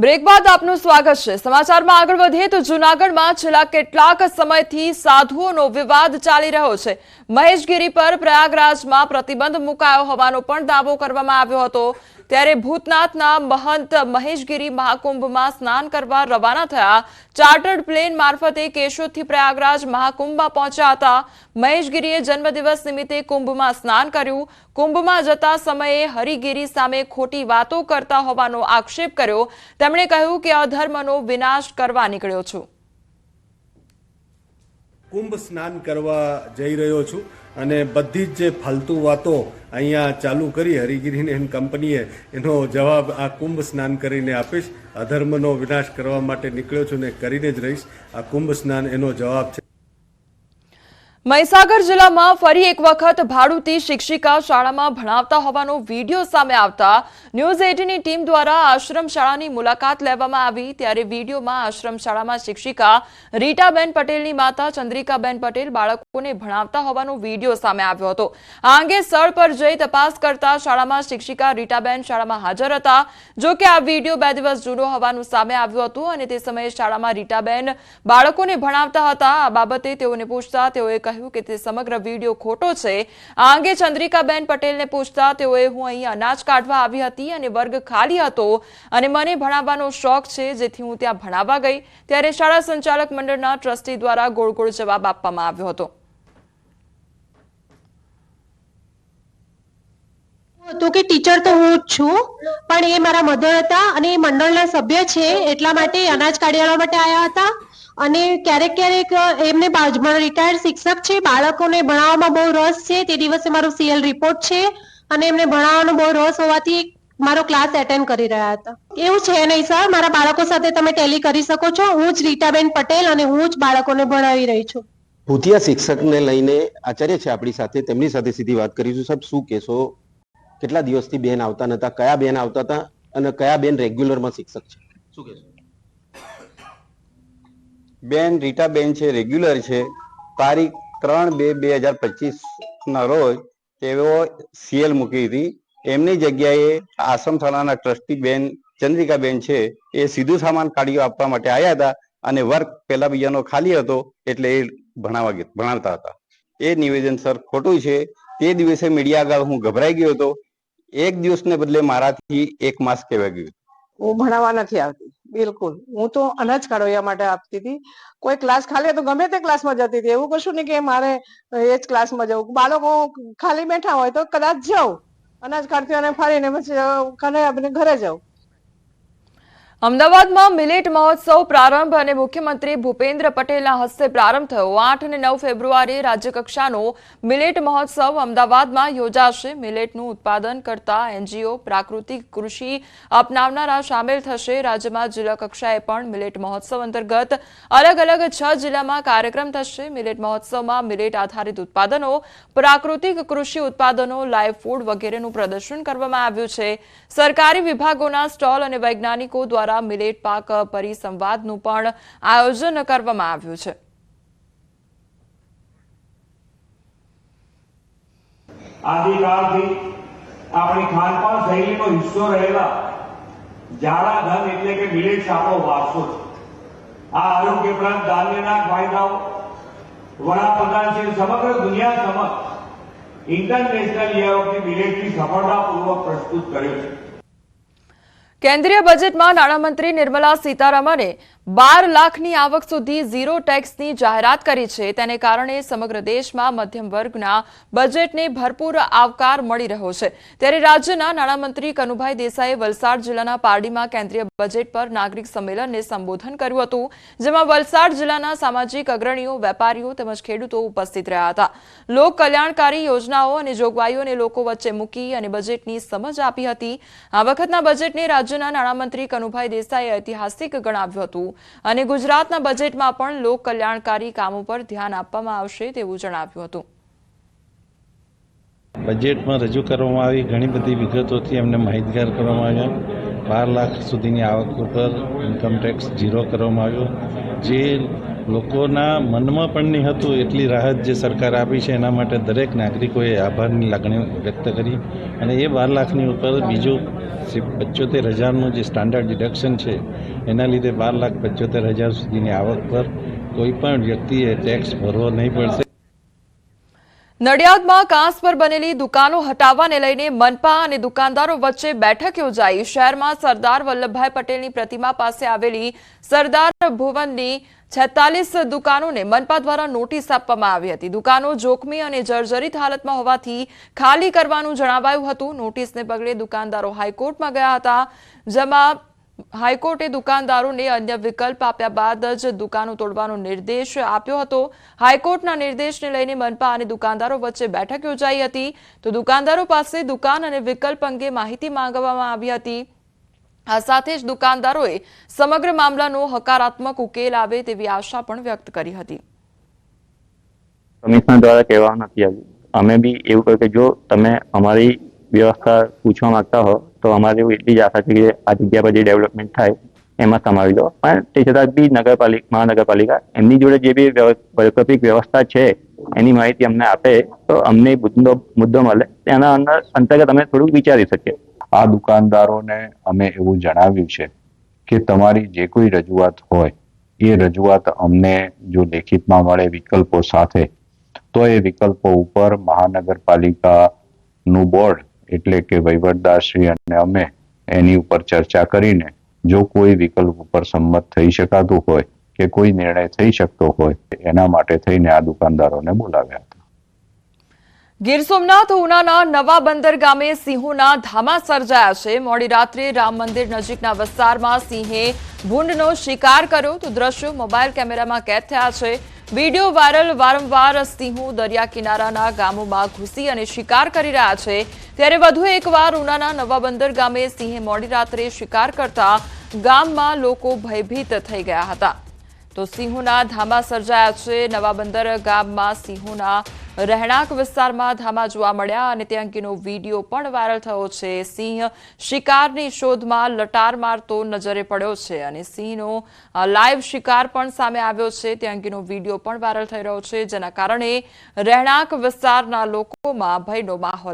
Break બાદ આપનું સ્વાગત છે। સમાચારમાં આગળ વધીએ તો જૂનાગઢમાં છેલ્લા કેટલાક સમયથી સાધુઓનો વિવાદ ચાલી રહ્યો છે। મહેશગીરી પર પ્રયાગરાજમાં પ્રતિબંધ મુકાયો હોવાનો પણ દાવો કરવામાં આવ્યો હતો। ત્યારે ભૂતનાથના મહંત મહેશગીરી મહાકુંભમાં સ્નાન કરવા રવાના થયા। ચાર્ટર્ડ પ્લેન મારફતે કેશોદથી પ્રયાગરાજ મહાકુંભમાં પહોંચ્યા હતા। મહેશગીરીએ જન્મદિવસ નિમિત્તે કુંભમાં સ્નાન કર્યું। કુંભમાં જતા સમયે હરિગીરી સામે ખોટી વાતો કરતા હોવાનો આક્ષેપ કર્યો। તેમણે કહ્યું કે અધર્મનો વિનાશ કરવા નીકળ્યો છું। કુંભ સ્નાન કરવા જઈ રહ્યો છું અને બધી જ જે ફાલતુ વાતો અહીંયા ચાલુ કરી હરિગીરીની કંપનીએ એનો જવાબ આ કુંભ સ્નાન કરીને આપીશ। અધર્મનો વિનાશ કરવા માટે નીકળ્યો છું ને કરીને જ રહીશ। આ કુંભ સ્નાન એનો જવાબ છે। મહીસાગર જિલ્લામાં ફરી એક વખત ભાડુતી શિક્ષિકા શાળામાં ભણાવતા હોવાનો વિડીયો સામે આવતા ન્યૂઝ 18ની ટીમ દ્વારા આશ્રમ શાળાની મુલાકાત લેવામાં આવી। ત્યારે વિડીયોમાં આશ્રમ શાળામાં શિક્ષિકા રીટાબેન પટેલની માતા ચંદ્રિકાબેન પટેલ બાળકોને ભણાવતા હોવાનો વિડીયો સામે આવ્યો હતો। આ અંગે સ્થળ પર જઈ તપાસ કરતા શાળામાં શિક્ષિકા રીટાબેન શાળામાં હાજર હતા। જો કે આ વિડીયો 2 દિવસ જૂનો હોવાનું સામે આવ્યું હતું અને તે સમયે શાળામાં રીટાબેન બાળકોને ભણાવતા હતા। આ બાબતે તેઓને પૂછતા તેઓએ કે તે સમગ્ર વિડીયો ખોટો છે। આ અંગે ચંદ્રિકાબેન પટેલને પૂછતા તેઓએ હું અહીં અનાજ કાઢવા આવી હતી અને વર્ગ ખાલી હતો અને મને ભણાવવાનો શોખ છે જેથી હું ત્યાં ભણાવવા ગઈ। ત્યારે શાળા સંચાલક મંડળના ટ્રસ્ટી દ્વારા ગોળ ગોળ જવાબ આપવામાં આવ્યો હતો। તો કે ટીચર તો હું જ છું પણ એ મારા મધર હતા અને એ મંડળના સભ્ય છે એટલા માટે અનાજ કાઢવા માટે આવ્યા હતા અને ક્યારેક એમને રિટાયર્ડ શિક્ષક છે બાળકોને ભણાવવામાં બહુ રસ છે। તે દિવસે મારો સીએલ રિપોર્ટ છે અને એમને ભણાવવાનો બહુ રસ હોવાથી મારો ક્લાસ એટેન્ડ કરી રહ્યા હતા। એવું છે નહીં સર, મારા બાળકો સાથે તમે ટેલી કરી શકો છો। હું જ રીટાબેન પટેલ અને હું જ બાળકોને ભણાવી રહી છું। ભૂતિયા શિક્ષકને લઈને આચાર્ય છે આપણી સાથે, તેમની સાથે સીધી વાત કરીશું। સાહેબ, શું કહેશો? કેટલા દિવસથી બેન આવતા નતા? કયા બેન આવતા હતા અને કયા બેન રેગ્યુલરમાં શિક્ષક છે? શું કહેશો? બેન રીટાબેન છે, રેગ્યુલર છે। તારીખ 3/2/2025 ના રોજ તેઓ સીએલ મૂકી હતી। એમની જગ્યાએ આશ્રમ શાળાના ટ્રસ્ટી બેન ચંદ્રિકાબેન છે એ સીધું સામાન કાઢી આપવા માટે આવ્યા હતા અને વર્ગ પહેલા બીજાનો ખાલી હતો એટલે એ ભણાવતા હતા। એ નિવેદન સર ખોટું છે। તે દિવસે મીડિયા આગળ હું ગભરાઈ ગયો હતો। એક દિવસને બદલે મારાથી 1 માસ કહેવાય ગયું। હું ભણાવવા નથી આવતી બિલકુલ। હું તો અનાજ કાઢવા માટે આપતી હતી। કોઈ ક્લાસ ખાલી તો ગમે તે ક્લાસમાં જતી હતી। એવું કશું નહીં કે મારે એ જ ક્લાસમાં જવું। બાળકો ખાલી બેઠા હોય તો કદાચ જાઉં અનાજ કાઢતી અને ફરીને પછી ઘરે જાઉં। અમદાવાદમાં મિલેટ મહોત્સવ પ્રારંભ અને મુખ્યમંત્રી ભૂપેન્દ્ર પટેલના હસ્તે પ્રારંભ થયો। 8 અને 9 ફેબ્રુઆરીએ રાજ્યકક્ષાનો મિલેટ મહોત્સવ અમદાવાદમાં યોજાશે। મિલેટનું ઉત્પાદન કરતા એનજીઓ પ્રાકૃતિક કૃષિ અપનાવનારા સામેલ થશે। રાજ્યમાં જિલ્લા કક્ષાએ પણ મિલેટ મહોત્સવ અંતર્ગત અલગ અલગ 6 જિલ્લામાં કાર્યક્રમ થશે। મિલેટ મહોત્સવમાં મિલેટ આધારિત ઉત્પાદનો, પ્રાકૃતિક કૃષિ ઉત્પાદનો, લાઈવ ફૂડ વગેરેનું પ્રદર્શન કરવામાં આવ્યું છે। સરકારી વિભાગોના સ્ટોલ અને વૈજ્ઞાનિકો દ્વારા મિલેટ પાક પરિસંવાદનું પણ આયોજન કરવામાં આવ્યું છે। આદિકાળથી આપણી ખાનપાન શૈલીનો હિસ્સો રહેલા જાડા ધન એટલે કે મિલેટ્સ આપણો વારસો છે। આ આરોગ્યપ્રદ ધાન્યના ફાયદાઓ વડાપ્રધાન શ્રી સમગ્ર દુનિયા સમક્ષ ઇન્ટરનેશનલ યર ઓફ ધી મિલેટની સફળતાપૂર્વક પ્રસ્તુત કર્યો છે। કેન્દ્રીય બજેટમાં નાણામંત્રી નિર્મલા સીતારમણે 12 લાખની આવક સુધી ઝીરો ટેક્સની જાહેરાત કરી છે। તેને કારણે સમગ્ર દેશમાં મધ્યમ વર્ગના બજેટને ભરપૂર આવકાર મળી રહ્યો છે। ત્યારે રાજ્યના નાણામંત્રી કનુભાઈ દેસાઈએ વલસાડ જિલ્લાના પારડીમાં કેન્દ્રીય બજેટ પર નાગરિક સંમેલનને સંબોધન કર્યું હતું, જેમાં વલસાડ જિલ્લાના સામાજિક અગ્રણીઓ, વેપારીઓ તેમજ ખેડૂતો ઉપસ્થિત રહ્યા હતા। લોક કલ્યાણકારી યોજનાઓ અને જોગવાઈઓને લોકો વચ્ચે મૂકી અને બજેટની સમજ આપી હતી। આ વખતના બજેટને રાજ્યના નાણામંત્રી કનુભાઈ દેસાઈએ ઐતિહાસિક ગણાવ્યું હતું અને ગુજરાતના બજેટમાં પણ લોક કલ્યાણકારી કામો પર ધ્યાન આપવામાં આવશે તેવું જણાવ્યું હતું। બજેટમાં રજૂ કરવામાં આવી ઘણી બધી વિગતોથી અમને માહિતગાર કરવામાં આવ્યા। 12 લાખ સુધીની આવક ઉપર ઇન્કમ ટેક્સ ઝીરો કરવામાં આવ્યો, જે લોકોના મનમાં પણ નહીં હતું એટલી રાહત જે સરકાર આપી છે એના માટે દરેક નાગરિકોએ આભારની લાગણી વ્યક્ત કરી અને એ 12 લાખની ઉપર બીજું 75,000નું જે સ્ટાન્ડર્ડ ડિડક્શન છે એના લીધે 12,75,000 સુધીની આવક પર કોઈ પણ વ્યક્તિએ ટેક્સ ભરવો નહીં પડશે. નડિયાદમાં કાંસ પર બનેલી દુકાનો હટાવવાને લઈને મનપા અને દુકાનદારો વચ્ચે બેઠક યોજાઈ. શહેરમાં સરદાર વલ્લભભાઈ પટેલની પ્રતિમા પાસે આવેલી સરદાર ભુવનની 46 દુકાનોને મનપા દ્વારા નોટિસ આપવામાં આવી હતી. દુકાનો જોખમી અને જર્જરિત હાલતમાં હોવાથી ખાલી કરવાનું જણાવાયું હતું. નોટિસને પગલે દુકાનદારો હાઈકોર્ટમાં ગયા હતા, જેમાં હાઈકોર્ટે દુકાનદારોને અન્ય વિકલ્પ આપ્યા બાદ જ દુકાનો તોડવાનો નિર્દેશ આપ્યો હતો. હાઈકોર્ટના નિર્દેશને લઈને મનપા અને દુકાનદારો વચ્ચે બેઠક યોજાઈ હતી. તો દુકાનદારો પાસે દુકાન અને વિકલ્પ અંગે માહિતી માંગવામાં આવી હતી. આ સાથે જ દુકાનદારોએ સમગ્ર મામલાનો હકારાત્મક ઉકેલ આવે તેવી આશા પણ વ્યક્ત કરી હતી. કમિશનર દ્વારા કહેવા નથી આવ્યું. અમે બી એવું કહ્યું કે જો તમે અમારી વ્યવસ્થા પૂછવા માંગતા હો તો અમારે એવું એટલી જ આશા છે કે આ જગ્યા પર જે ડેવલપમેન્ટ થાય એમાં સમાવી લો. પણ તે છતાં બી મહાનગરપાલિકા એમની જોડે જે બી વૈકલ્પિક વ્યવસ્થા છે એની માહિતી અમને આપે તો અમને મુદ્દો મળે, તેના અંતર્ગત અમે થોડુંક વિચારી શકીએ. આ દુકાનદારોને અમે એવું જણાવ્યું છે કે તમારી જે કોઈ રજૂઆત હોય એ રજૂઆત અમને જો લેખિતમાં મળે વિકલ્પો સાથે તો એ વિકલ્પો ઉપર મહાનગરપાલિકાનું બોર્ડ એટલે કે વહીવટદારશ્રી અને અમે એની ઉપર ચર્ચા કરીને જો કોઈ વિકલ્પ ઉપર સંમત થઈ શકાતું હોય કે કોઈ નિર્ણય થઈ શકતો હોય એના માટે થઈને આ દુકાનદારોને બોલાવ્યા હતા. ગીર સોમનાથ ઉનાના નવા બંદર ગામે સિંહોના ધામા સર્જાયા છે. મોડી રાત્રે રામ મંદિર નજીકના વિસ્તારમાં સિંહે ભૂંડનો શિકાર કર્યો તો દ્રશ્યો મોબાઈલ કેમેરામાં કેદ થયા છે. Video viral. વારંવાર સિંહો દરિયા કિનારાના ગામોમાં ઘૂસી અને શિકાર કરી રહ્યા છે. ત્યારે વધુ એકવાર ઉનાના નવા બંદર ગામે સિંહે મોડી રાત્રે શિકાર કરતા ગામમાં લોકો ભયભીત થઈ ગયા હતા. તો સિંહોના ધામા સર્જાયા છે. નવા બંદર ગામમાં સિંહોના રહેણાંક વિસ્તારમાં ધામા જોવા મળ્યા અને તે અંગેનો વિડીયો પણ વાયરલ થયો છે. સિંહ શિકારની શોધમાં લટાર મારતો નજરે પડ્યો છે અને સિંહનો લાઈવ શિકાર પણ સામે આવ્યો છે. તે અંગેનો વિડીયો પણ વાયરલ થઈ રહ્યો છે, જેના કારણે રહેણાંક વિસ્તારના લોકોમાં ભયનો માહોલ